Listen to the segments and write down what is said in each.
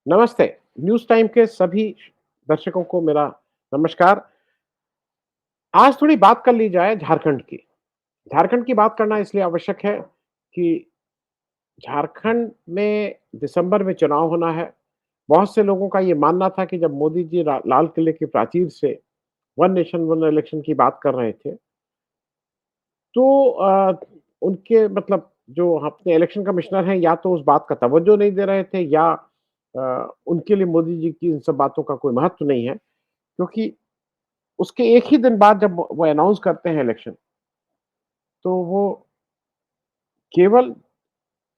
नमस्ते। News time के सभी दर्शकों को मेरा नमस्कार। आज थोड़ी बात कर ली जाए झारखंड की। झारखंड की बात करना इसलिए आवश्यक है कि झारखंड में दिसंबर में चुनाव होना है। बहुत से लोगों का ये मानना था कि जब मोदी जी लाल किले की प्राचीर से वन नेशन वन इलेक्शन की बात कर रहे थे, तो उनके मतलब जो अपने इलेक्शन कमिश्नर हैं, या तो उस बात का तवज्जो नहीं दे रहे थे, या उनके लिए मोदी जी की इन सब बातों का कोई महत्व नहीं है। क्योंकि उसके एक ही दिन बाद जब वो अनाउंस करते हैं इलेक्शन, तो वो केवल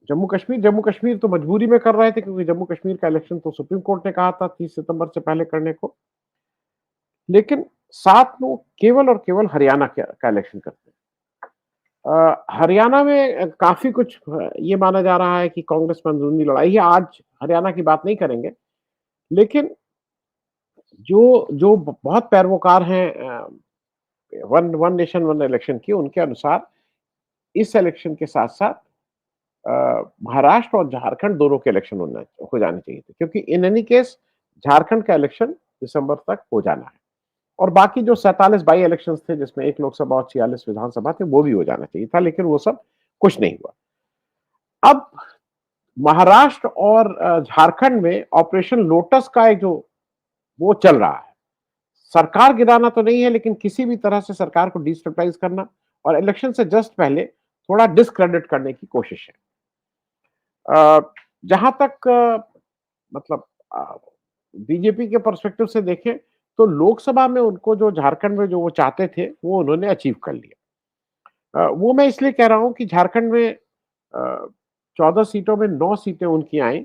जम्मू-कश्मीर तो मजबूरी में कर रहे थे, क्योंकि जम्मू-कश्मीर का इलेक्शन तो सुप्रीम कोर्ट ने कहा था 30 सितंबर से पहले करने को। लेकिन साथ में वो केवल और केवल हरियाणा का इलेक्शन करते हैं। हरियाणा में काफ़ी कुछ ये माना जा रहा है कि कांग्रेस में अंदरूनी लड़ाई है। आज हरियाणा की बात नहीं करेंगे, लेकिन जो जो ब बहुत पैरोकार हैं one one nation one election की, उनके अनुसार इस इलेक्शन के साथ-साथ महाराष्ट्र और झारखंड दोनों के इलेक्शन हो जाने चाहिए थे, क्योंकि इन एनी केस झारखंड का इलेक्शन दिसंबर तक हो जाना है और बाकी जो 47 बाई इलेक्शंस थे, जिसमें 1 लोकसभा और 46 विधानसभा थे, वो भी हो जाना चाहिए था, लेकिन वो सब कुछ नहीं हुआ। अब महाराष्ट्र और झारखंड में ऑपरेशन लोटस का एक जो वो चल रहा है। सरकार गिराना तो नहीं है, लेकिन किसी भी तरह से सरकार को डिस्टेबलाइज करना और इलेक्शन से जस्ट पहले थोड़ा डिस्क्रेडिट करने की कोशिश है। अ, जहाँ तक मतलब अ, बीजेपी के पर्सपेक्टिव से देखें, तो लोकसभा में उनको जो झारखंड में जो वो चाहते थे, वो उन्होंने अचीव कर लिया। वो मैं इसलिए कह रहा हूँ कि झारखंड में 14 सीटों में 9 सीटें उनकी आईं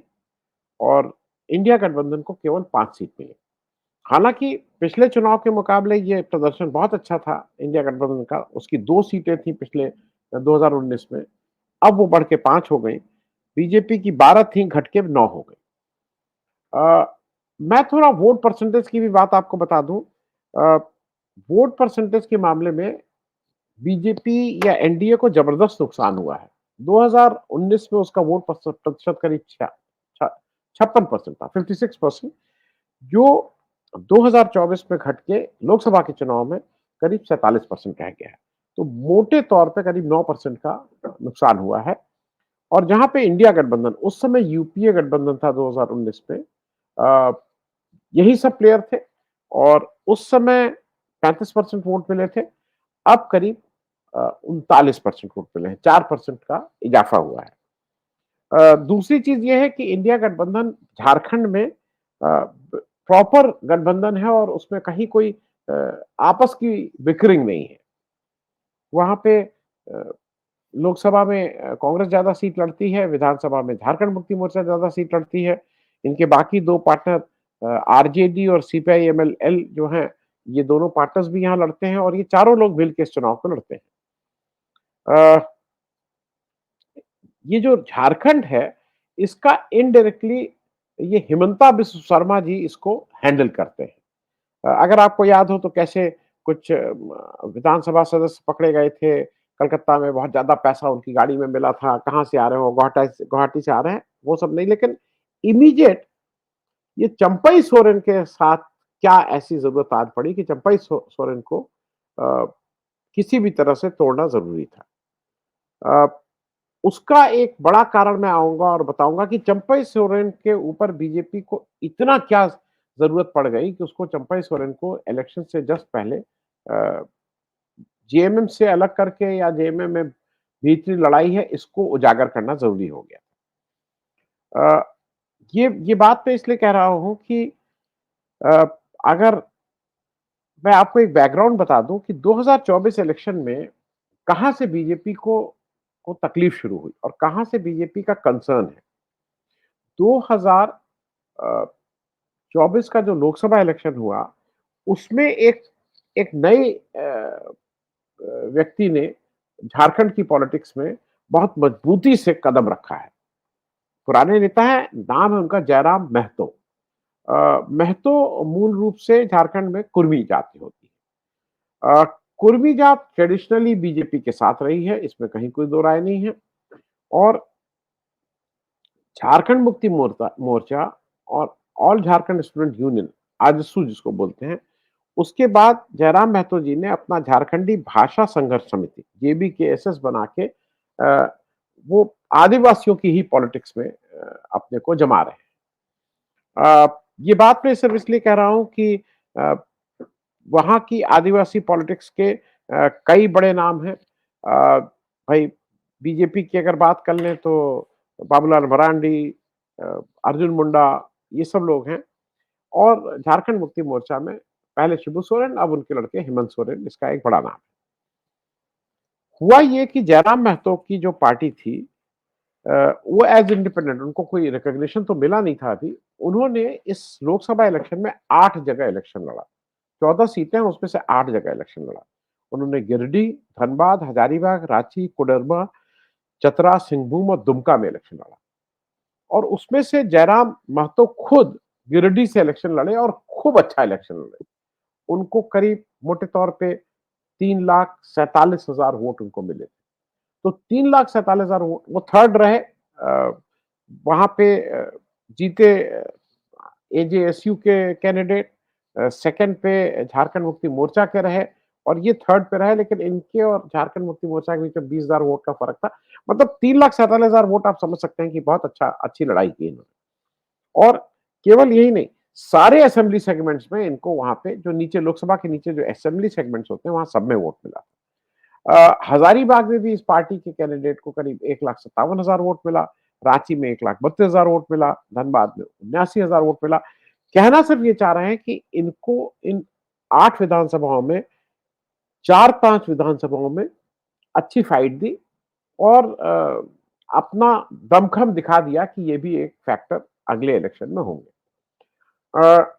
और इंडिया गठबंधन को केवल 5 सीट मिली। हालाँकि पिछले चुनाव के मुकाबले ये प्रदर्शन बहुत अच्छा था इंडिया गठबंधन का, उसकी 2 सीटें थी पिछले 2019 में, अब वो बढ़ के 5 हो गई। बीजेपी की 12 थी, घट के 9 हो गई। मैं थोड़ा वोट परसेंटेज की भी बात आपको बता दूँ। अ, वोट परसेंटेज के मामले में बीजेपी या एनडीए को जबरदस्त नुकसान हुआ है। 2019 में उसका वोट प्रतिशत करीब छ छ 56% था, 56%, जो 2024 में घट के लोकसभा के चुनाव में करीब 47% रह गया है। तो मोटे तौर पे करीब 9% का नुकसान हुआ है। और जहाँ पे इंडिया गठबंधन, उस समय यूपीए गठबंधन था 2019 में, अ, यही सब प्लेयर थे और उस समय 35% वोट मिले थे। अब करीब 39% वोट मिले हैं, 4% का इजाफा हुआ है। दूसरी चीज़ ये है कि इंडिया गठबंधन झारखंड में प्रॉपर गठबंधन है और उसमें कहीं कोई आपस की बिकरिंग नहीं है। वहाँ पे लोकसभा में कांग्रेस ज़्यादा सीट लड़ती है, विधानसभा में झारखंड मुक्ति मोर्चा ज़्यादा सीट लड़ती है। इनके बाकी 2 पार्टनर आरजेडी और सीपीआई-एमएल जो हैं, ये दोनों पार्टनर्स भी यहाँ लड़ते हैं और ये चारों लोग मिल के इस चुनाव को लड़ते हैं। अ, ये जो झारखंड है, इसका इनडायरेक्टली ये हिमंता बिस्व शर्मा जी इसको हैंडल करते हैं। अगर आपको याद हो तो कैसे कुछ विधानसभा सदस्य पकड़े गए थे, कलकत्ता में बहुत ज़्यादा पैसा उनकी गाड़ी में मिला था, कहाँ से आ रहे हो? गुवाहाटी से आ रहे हैं, वो सब नहीं, लेकिन इमीडिएट ये चंपई सोरेन के साथ क्या ऐसी ज़रूरत आ पड़ी कि चंपई सोरेन को अ, किसी भी तरह से तोड़ना ज़रूरी था। अ, उसका एक बड़ा कारण मैं आऊँगा और बताऊँगा कि चंपई सोरेन के ऊपर बीजेपी को इतना क्या ज़रूरत पड़ गई कि उसको चंपई सोरेन को इलेक्शन से जस्ट पहले जेएमएम से अलग करके या जेएमएम में भीतरी लड़ाई है, इसको उजागर करना ज़रूरी हो गया। अ, ये बात मैं इसलिए कह रहा हूँ कि अ, अगर मैं आपको एक बैकग्राउंड बता दूँ कि 2024 इलेक्शन में कहाँ से बीजेपी को तकलीफ शुरू हुई और कहाँ से बीजेपी का कंसर्न है। 2024 का जो लोकसभा इलेक्शन हुआ, उसमें एक एक नए व्यक्ति ने झारखंड की पॉलिटिक्स में बहुत मजबूती से कदम रखा है। पुराने नेता हैं, नाम है उनका जयराम महतो। महतो मूल रूप से झारखंड में कुर्मी जाति होती है। कुर्मी जात ट्रेडिशनली बीजेपी के साथ रही है, इसमें कहीं कोई दो राय नहीं है। और झारखंड मुक्ति मोर्चा मोर्चा और all Jharkhand student union, AJSU जिसको बोलते हैं, उसके बाद जयराम महतो जी ने अपना झारखंडी भाषा संघर्ष समिति, जेबीकेएसएस बना के वो आदिवासियों की ही पॉलिटिक्स में अपने को जमा रहे हैं। ये बात मैं सिर्फ इसलिए कह रहा हूँ कि अ, वहाँ की आदिवासी पॉलिटिक्स के कई बड़े नाम हैं। भाई बीजेपी की अगर बात कर लें तो बाबूलाल मरांडी, अ, अर्जुन मुंडा, ये सब लोग हैं। और झारखंड मुक्ति मोर्चा में पहले शिबू सोरेन, अब उनके लड़के हेमंत सोरेन, इसका एक बड़ा नाम है। हुआ ये कि जयराम महतो की जो पार्टी थी, वो एज इंडिपेंडेंट, उनको कोई रिकॉग्निशन तो मिला नहीं था अभी। उन्होंने इस लोकसभा इलेक्शन में 8 जगह इलेक्शन लड़ा। 14 सीटें हैं, उसमें से 8 जगह इलेक्शन लड़ा। उन्होंने गिरिडीह, धनबाद, हजारीबाग, रांची, कोडरमा, चतरा, सिंहभूम और दुमका में इलेक्शन लड़ा। और उसमें से जयराम महतो खुद गिरिडीह से इलेक्शन लड़े और खूब अच्छा इलेक्शन लड़े। उनको करीब मोटे तौर पे 3,47,000 वोट उनको मिले। तो 3,47,000 वोट, वो थर्ड रहे। वहां पे जीते एजेएसयू के कैंडिडेट, सेकंड पे झारखंड मुक्ति मोर्चा के रहे और ये थर्ड पे रहे। लेकिन इनके और झारखंड मुक्ति मोर्चा के बीच में 20,000 वोट का फर्क था। मतलब 3,47,000 वोट, आप समझ सकते हैं कि बहुत अच्छी लड़ाई की इन्होंने। और केवल यही नहीं, सारे असेंबली सेगमेंट्स में इनको वहां पे जो नीचे लोकसभा के नीचे जो असेंबली सेगमेंट्स होते हैं, वहां सब में वोट मिला। हजारीबाग में भी इस पार्टी के कैंडिडेट को करीब 1,57,000 वोट मिला। रांची में 1,32,000 वोट मिला। धनबाद में 79,000 वोट मिला। कहना सिर्फ ये चाह रहे हैं कि इनको इन 8 विधानसभाओं में, 4-5 विधानसभाओं में अच्छी फाइट दी और अपना दमखम दिखा दिया कि ये भी एक फैक्टर अगले इलेक्शन में होंगे। अ,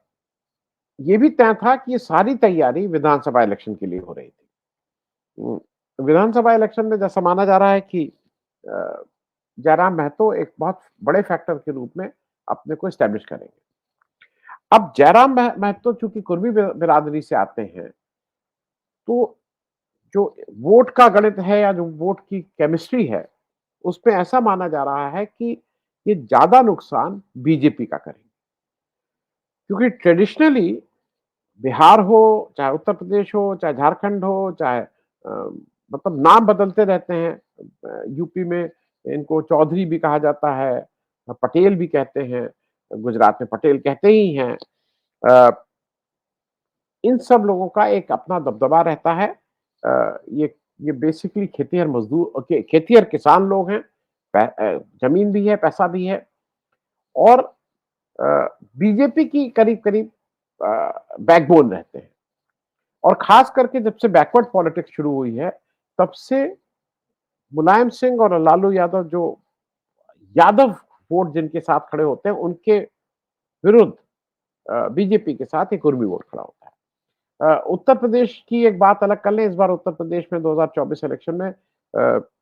ये भी तय था कि ये सारी तैयारी विधानसभा इलेक्शन के लिए हो रही थी। विधानसभा इलेक्शन में जैसा माना जा रहा है कि अ, जयराम महतो एक बहुत बड़े फैक्टर के रूप में अपने को एस्टैब्लिश करेंगे। अब जयराम महतो चूंकि कुर्मी बिरादरी से आते हैं, तो जो वोट का गणित है या जो वोट की केमिस्ट्री है, उसमें ऐसा माना जा रहा है कि ये ज्यादा नुकसान बीजेपी का करेंगे। क्योंकि ट्रेडिशनली बिहार हो, चाहे उत्तर प्रदेश हो, चाहे झारखंड हो, चाहे मतलब नाम बदलते रहते हैं। यूपी में इनको चौधरी भी कहा जाता है, पटेल भी कहते हैं, गुजरात में पटेल कहते ही हैं। अ, इन सब लोगों का एक अपना दबदबा रहता है। ये बेसिकली खेतीहर मजदूर, खेतीहर किसान लोग हैं। जमीन भी है, पैसा भी है। और अ, बीजेपी की करीब-करीब बैकबोन रहते हैं। और खास करके जब से बैकवर्ड पॉलिटिक्स शुरू हुई है, तब से मुलायम सिंह और लालू यादव, जो यादव वोट जिनके साथ खड़े होते हैं, उनके विरुद्ध बीजेपी के साथ एक उर्मी वोट खड़ा होता है। उत्तर प्रदेश की एक बात अलग कर लें। इस बार उत्तर प्रदेश में 2024 इलेक्शन में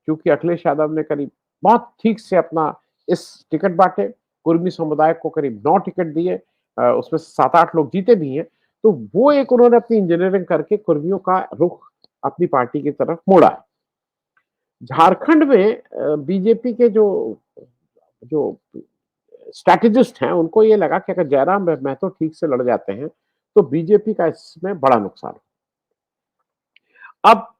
चूंकि अखिलेश यादव ने करीब बहुत ठीक से अपना इस टिकट बांटे, कुर्मी समुदाय को करीब 9 टिकट दिए, उसमें से 7-8 लोग जीते भी हैं। तो वो एक उन्होंने अपनी इंजीनियरिंग करके कुर्मियों का रुख अपनी पार्टी की तरफ मोड़ा है। झारखंड में बीजेपी के जो जो स्ट्रैटेजिस्ट हैं, उनको ये लगा कि अगर जयराम महतो ठीक से लड़ जाते हैं, तो बीजेपी का इसमें बड़ा नुकसान हो। अब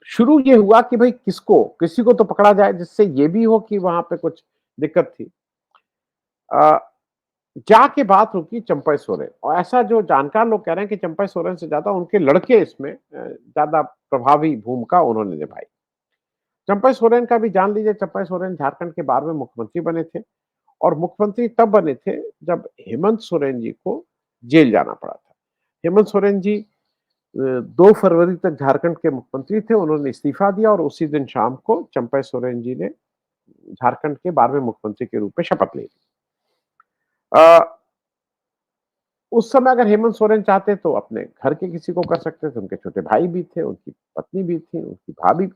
शुरू ये हुआ कि भाई किसी को तो पकड़ा जाए, जिससे ये भी हो कि वहां पे कुछ दिक्कत थी। अ, जाके बात रुकी चंपई सोरेन, और ऐसा जो जानकार लोग कह रहे हैं कि चंपई सोरेन से ज्यादा उनके लड़के इसमें ज्यादा प्रभावी भूमिका उन्होंने निभाई। चंपई सोरेन का भी जान लीजिए, चंपई सोरेन झारखंड के 12वें मुख्यमंत्री बने थे। और मुख्यमंत्री तब बने थे जब हेमंत सोरेन जी को जेल जाना पड़ा था। हेमंत सोरेन जी 2 फरवरी तक झारखंड के मुख्यमंत्री थे। उन्होंने इस्तीफा दिया और उसी दिन शाम को चंपई सोरेन जी ने झारखंड के 12वें मुख्यमंत्री के रूप में शपथ ली थी। उस समय अगर हेमंत सोरेन चाहते तो अपने घर के किसी को कर सकते थे। उनके छोटे भाई भी थे, उनकी पत्नी भी थी, उनकी भाभी,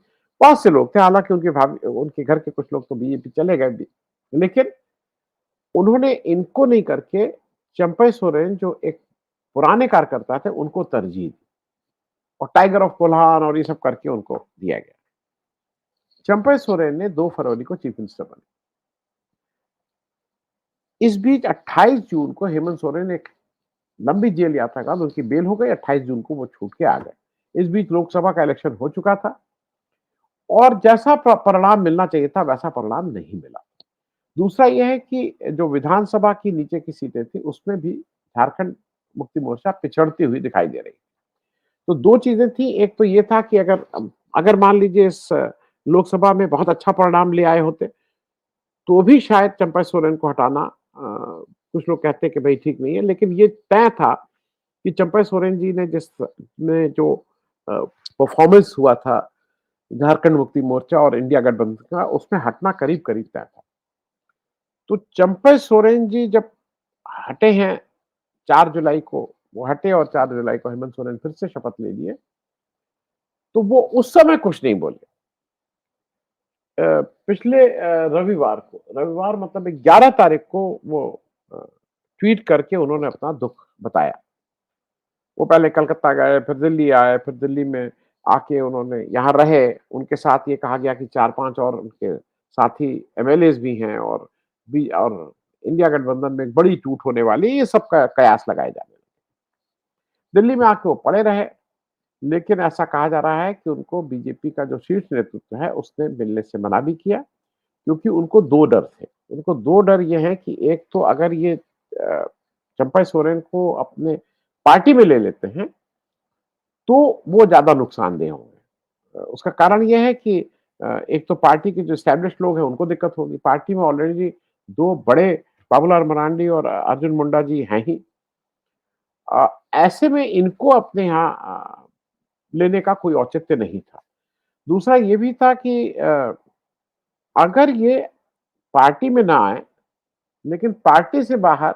बहुत से लोग थे। हालांकि उनके घर के कुछ लोग तो बीजेपी चले गए भी। लेकिन उन्होंने इनको नहीं करके चंपई सोरेन, जो एक पुराने कार्यकर्ता थे, उनको तरजीह दी और टाइगर ऑफ कोल्हान और ये सब करके उनको दिया गया। चंपई सोरेन ने 2 फरवरी को चीफ मिनिस्टर बने। इस बीच 28 जून को हेमंत सोरेन एक लंबी जेल यात्रा के बाद उनकी बेल हो गई, 28 जून को वो छूट के आ गए। इस बीच लोकसभा का इलेक्शन हो चुका था और जैसा परिणाम मिलना चाहिए था वैसा परिणाम नहीं मिला। दूसरा ये है कि जो विधानसभा की नीचे की सीटें थी उसमें भी झारखंड मुक्ति मोर्चा पिछड़ती हुई दिखाई दे रही। तो 2 चीज़ें थी, एक तो ये था कि अगर मान लीजिए इस लोकसभा में बहुत अच्छा परिणाम ले आए होते, तो भी शायद चंपा सोरेन को हटाना कुछ लोग कहते हैं कि भई ठीक नहीं है, लेकिन ये तय था कि चंपा सोरेन जी ने में जो अ, परफॉर्मेंस हुआ था झारखंड मुक्ति मोर्चा और इंडिया गठबंधन का, उसमें हटना करीब-करीब तय था। तो चंपा सोरेन जी जब हटे हैं 4 जुलाई को, वो हटे और 4 जुलाई को हेमंत सोरेन फिर से शपथ ले लिए, तो वो उस समय कुछ नहीं बोले। पिछले रविवार मतलब 11 तारीख को वो अ, ट्वीट करके उन्होंने अपना दुःख बताया। वो पहले कलकत्ता गए, फिर दिल्ली आए, फिर दिल्ली में आके उन्होंने यहाँ रहे। उनके साथ ये कहा गया कि 4-5 और उनके साथी एमएलएज़ भी हैं और इंडिया गठबंधन में एक बड़ी टूट होने वाली है, ये सब का कयास लगाए जा रहे हैं। दिल्ली में आके वो पड़े रहे, लेकिन ऐसा कहा जा रहा है कि उनको बीजेपी का जो शीर्ष नेतृत्व है, उसने मिलने से मना भी किया, क्योंकि उनको 2 डर थे। उनको 2 डर ये हैं कि एक तो अगर ये चंपा सोरेन को अपने पार्टी में ले लेते हैं, तो वो ज़्यादा नुकसानदेह होंगे। उसका कारण ये है कि एक तो पार्टी के जो एस्टेब्लिश्ड लोग हैं, उनको दिक्कत होगी। पार्टी में ऑलरेडी 2 बड़े बाबूलाल मरांडी और अर्जुन मुंडा जी हैं ही। ऐसे में इनको अपने यहाँ लेने का कोई औचित्य नहीं था। दूसरा ये भी था कि अगर ये पार्टी में ना आए, लेकिन पार्टी से बाहर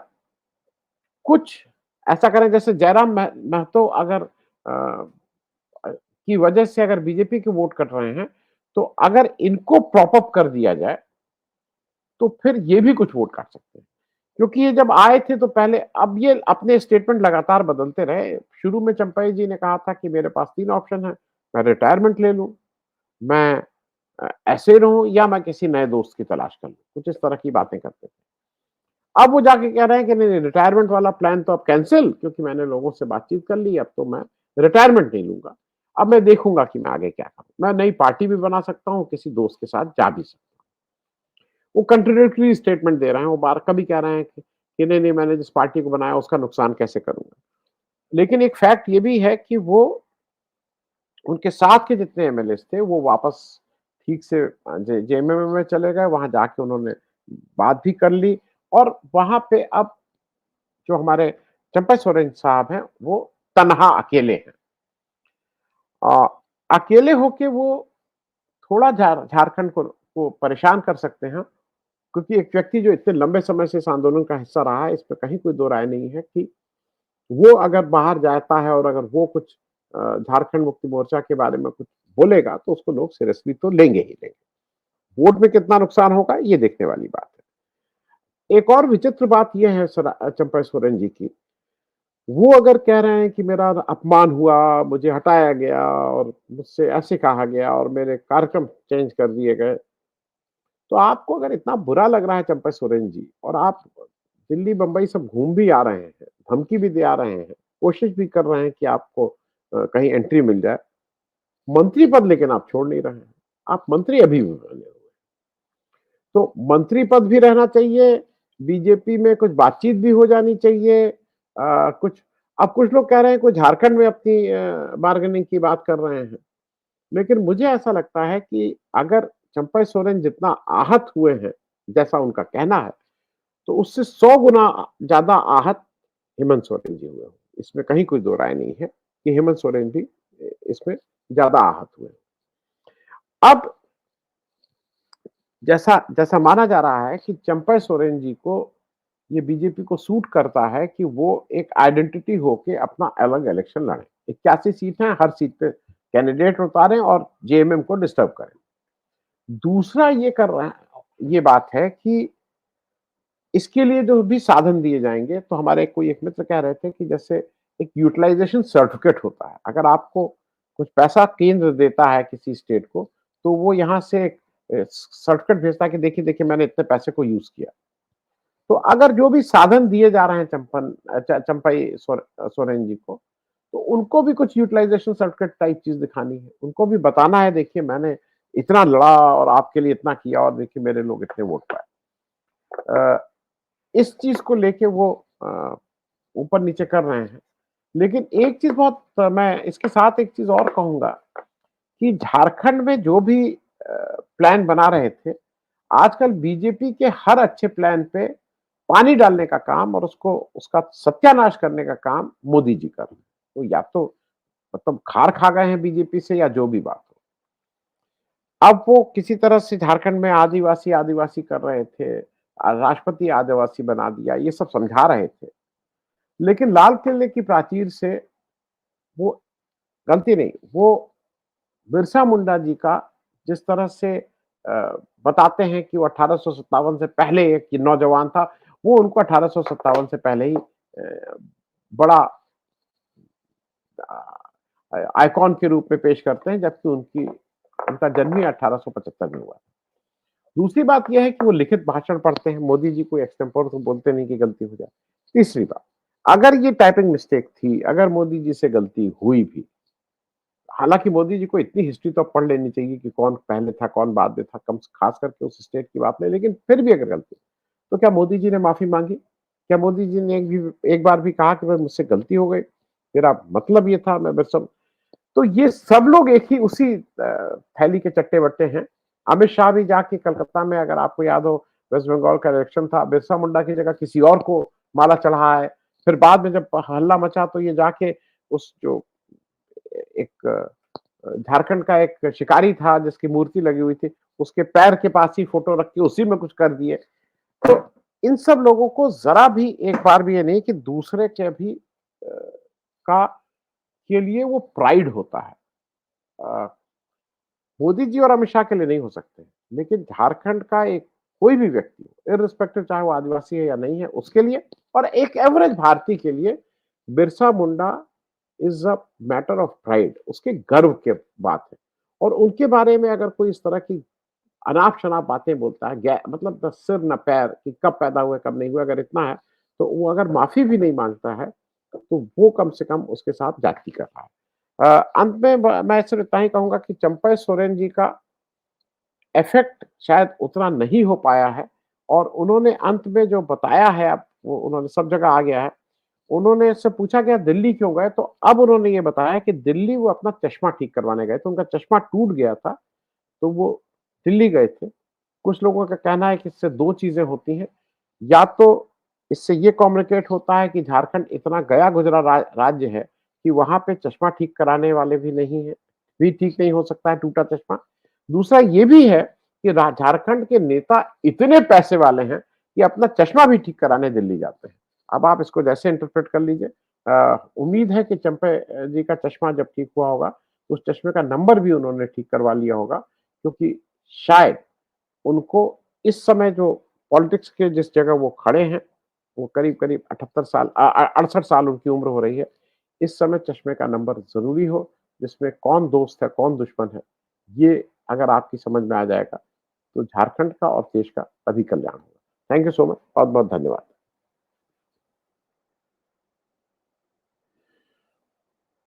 कुछ ऐसा करें जैसे जयराम महतो अगर की वजह से अगर बीजेपी के वोट कट रहे हैं, तो अगर इनको प्रॉप अप कर दिया जाए, तो फिर ये भी कुछ वोट काट सकते हैं। क्योंकि ये जब आए थे तो पहले अब ये अपने स्टेटमेंट लगातार बदलते रहे। शुरू में चंपाई जी ने कहा था कि मेरे पास 3 ऑप्शन है, मैं रिटायरमेंट ले लूँ, मैं ऐसे रहूँ या मैं किसी नए दोस्त की तलाश कर लूँ। कुछ इस तरह की बातें करते थे। अब वो जाके कह रहे हैं कि नहीं, रिटायरमेंट वाला प्लान तो अब कैंसल, क्योंकि मैंने लोगों से बातचीत कर ली, अब तो मैं रिटायरमेंट नहीं लूँगा। अब मैं देखूँगा कि मैं आगे क्या करूँ। मैं नई पार्टी भी बना सकता हूँ, किसी दोस्त के साथ जा भी सकता हूँ। वो कंट्राडिक्टरी स्टेटमेंट दे रहे हैं, वो बार कभी कह रहे हैं कि नहीं, नहीं मैंने जिस पार्टी को बनाया उसका नुकसान कैसे करूँगा। लेकिन एक फैक्ट ये भी है कि वो उनके साथ के जितने एमएलएज़ थे वो वापस ठीक से जे जेएमएम में चले गए, वहाँ जाके उन्होंने बात भी कर ली और वहाँ पे अब जो हमारे चंपा सोरेन साहब हैं, वो तन्हा अकेले हैं। अ, अकेले होके वो थोड़ा झारखंड को परेशान कर सकते हैं, क्योंकि एक व्यक्ति जो इतने लंबे समय से इस आंदोलन का हिस्सा रहा है, इसमें कहीं कोई दो राय नहीं है कि वो अगर बाहर जाता है और अगर वो कुछ झारखंड मुक्ति मोर्चा के बारे में कुछ बोलेगा, तो उसको लोग सीरियसली तो लेंगे ही लेंगे। वोट में कितना नुकसान होगा, ये देखने वाली बात है। एक और विचित्र बात ये है चंपा सोरेन जी की, वो अगर कह रहे हैं कि मेरा अपमान हुआ, मुझे हटाया गया और मुझसे ऐसे कहा गया और मेरे कार्यक्रम चेंज कर दिए गए, तो आपको अगर इतना बुरा लग रहा है चंपा सोरेन जी और आप दिल्ली, बम्बई सब घूम भी आ रहे हैं, धमकी भी दे आ रहे हैं, कोशिश भी कर रहे हैं कि आपको कहीं एंट्री मिल जाए। मंत्री पद लेकिन आप छोड़ नहीं रहे हैं। आप मंत्री अभी भी बने हुए हैं। तो मंत्री पद भी रहना चाहिए, बीजेपी में कुछ बातचीत भी हो जानी चाहिए। कुछ अब कुछ लोग कह रहे हैं, कोई झारखंड में अपनी बार्गेनिंग की बात कर रहे हैं। लेकिन मुझे ऐसा लगता है कि अगर चंपा सोरेन जितना आहत हुए हैं, जैसा उनका कहना है, तो उससे 100 गुना ज़्यादा आहत हेमंत सोरेन जी हुए हों। इसमें कहीं कोई दो राय नहीं है कि हेमंत सोरेन भी इसमें ज़्यादा आहत हुए। अब जैसा जैसा माना जा रहा है कि चंपा सोरेन जी को ये बीजेपी को सूट करता है कि वो एक आइडेंटिटी होके अपना अलग इलेक्शन लड़ें। 81 सीट हैं, हर सीट पे कैंडिडेट उतारें और जेएमएम को डिस्टर्ब करें। दूसरा ये कर रहा है, ये बात है कि इसके लिए जो भी साधन दिए जाएँगे, तो हमारे कोई एक मित्र कह रहे थे कि जैसे एक यूटिलाइज़ेशन सर्टिफ़िकेट होता है। अगर आपको कुछ पैसा केंद्र देता है किसी स्टेट को, तो वो यहाँ से एक सर्टिफ़िकेट भेजता है कि देखिए, देखिए मैंने इतने पैसे को यूज़ किया। तो अगर जो भी साधन दिए जा रहे हैं चंपई सोरेन जी को, तो उनको भी कुछ यूटिलाइज़ेशन सर्टिफिकेट टाइप चीज़ दिखानी है। उनको भी बताना है देखिए मैंने इतना लड़ा और आपके लिए इतना किया और देखिए मेरे लोग इतने वोट पाए। इस चीज़ को लेके वो ऊपर-नीचे कर रहे हैं। लेकिन एक चीज़ बहुत मैं इसके साथ एक चीज़ और कहूँगा कि झारखंड में जो भी प्लान बना रहे थे, आजकल बीजेपी के हर अच्छे प्लान पे पानी डालने का काम और उसको उसका सत्यानाश करने का काम मोदी जी कर रहे हैं। तो या तो मतलब खार खा गए हैं बीजेपी से या जो भी बात हो। अब वो किसी तरह से झारखंड में आदिवासी कर रहे थे, राष्ट्रपति आदिवासी बना दिया, ये सब समझा रहे थे। लेकिन लाल किले की प्राचीर से वो गलती नहीं, वो बिरसा मुंडा जी का जिस तरह से बताते हैं कि वो 1857 से पहले एक नौजवान था, वो उनको 1857 से पहले ही बड़ा आइकॉन के रूप में पेश करते हैं, जबकि उनका जन्म ही 1875 में हुआ। दूसरी बात ये है कि वो लिखित भाषण पढ़ते हैं, मोदी जी कोई एक्सटेम्पोर तो बोलते नहीं कि गलती हो जाए। तीसरी बात, अगर ये टाइपिंग मिस्टेक थी, अगर मोदी जी से गलती हुई भी, हालाँकि मोदी जी को इतनी हिस्ट्री तो पढ़ लेनी चाहिए कि कौन पहले था, कौन बाद में था, कम खास करके उस स्टेट की बात नहीं, लेकिन फिर भी अगर गलती, तो क्या मोदी जी ने माफ़ी माँगी? क्या मोदी जी ने एक बार भी कहा कि भाई मुझसे गलती हो गई, मेरा मतलब ये था, मैं बस सब तो ये सब लोग एक ही उसी थैली के चट्टे-बट्टे हैं। अमित शाह भी जाके कलकत्ता में अगर आपको याद हो वेस्ट बंगाल का इलेक्शन था, बिरसा मुंडा की जगह किसी और को माला चढ़ाया। फिर बाद में जब हल्ला मचा तो ये जाके उस जो एक झारखंड का एक शिकारी था जिसकी मूर्ति लगी हुई थी, उसके पैर के पास ही फ़ोटो रख के उसी में कुछ कर दिए। तो इन सब लोगों को ज़रा भी एक बार भी ये नहीं कि दूसरे के भी का के लिए वो प्राइड होता है। अ, मोदी जी और अमित शाह के लिए नहीं हो सकते, लेकिन झारखंड का एक कोई भी व्यक्ति हो, इर्रिस्पेक्टिव चाहे वो आदिवासी है या नहीं है, उसके लिए और एक एवरेज भारतीय के लिए Birsa Munda is a matter of pride उसके गर्व के बात है। और उनके बारे में अगर कोई इस तरह की अनाप-शनाप बातें बोलता है, गै मतलब ना सिर ना पैर कि कब पैदा हुए, कब नहीं हुए, अगर इतना है, तो वो अगर माफ़ी भी नहीं माँगता है, तो वो कम से कम उसके साथ जाति कर रहा है। अंत में ब मैं सिर्फ इतना ही कहूँगा कि चंपई सोरेन जी का इफ़ेक्ट शायद उतना नहीं हो पाया है और उन्होंने अंत में जो बताया है अब वो उन्होंने सब जगह आ गया है। उन्होंने इससे पूछा गया दिल्ली क्यों गए? तो अब उन्होंने ये बताया कि दिल्ली वो अपना चश्मा ठीक करवाने गए थे, उनका चश्मा टूट गया था, तो वो दिल्ली गए थे। कुछ लोगों का कहना है कि इससे 2 चीज़ें होती हैं, या तो इससे ये कम्युनिकेट होता है कि झारखंड इतना गया-गुज़रा राज्य है कि वहाँ पे चश्मा ठीक कराने वाले भी नहीं हैं, भी ठीक नहीं हो सकता है टूटा चश्मा। दूसरा ये भी है कि झारखंड के नेता इतने पैसे वाले हैं कि अपना चश्मा भी ठीक कराने दिल्ली जाते हैं। अब आप इसको जैसे इंटरप्रेट कर लीजिए। उम्मीद है कि चंपै जी का चश्मा जब ठीक हुआ होगा, उस चश्मे का नंबर भी उन्होंने ठीक करवा लिया होगा, क्योंकि शायद उनको इस समय जो पॉलिटिक्स के जिस जगह वो खड़े हैं, वो करीब-करीब 78 साल 68 साल उनकी उम्र हो रही है। इस समय चश्मे का नंबर ज़रूरी हो, जिसमें कौन दोस्त है, कौन दुश्मन है, ये अगर आपकी समझ में आ जाएगा, तो झारखंड का और देश का तभी कल्याण होगा। Thank you so much. बहुत-बहुत धन्यवाद।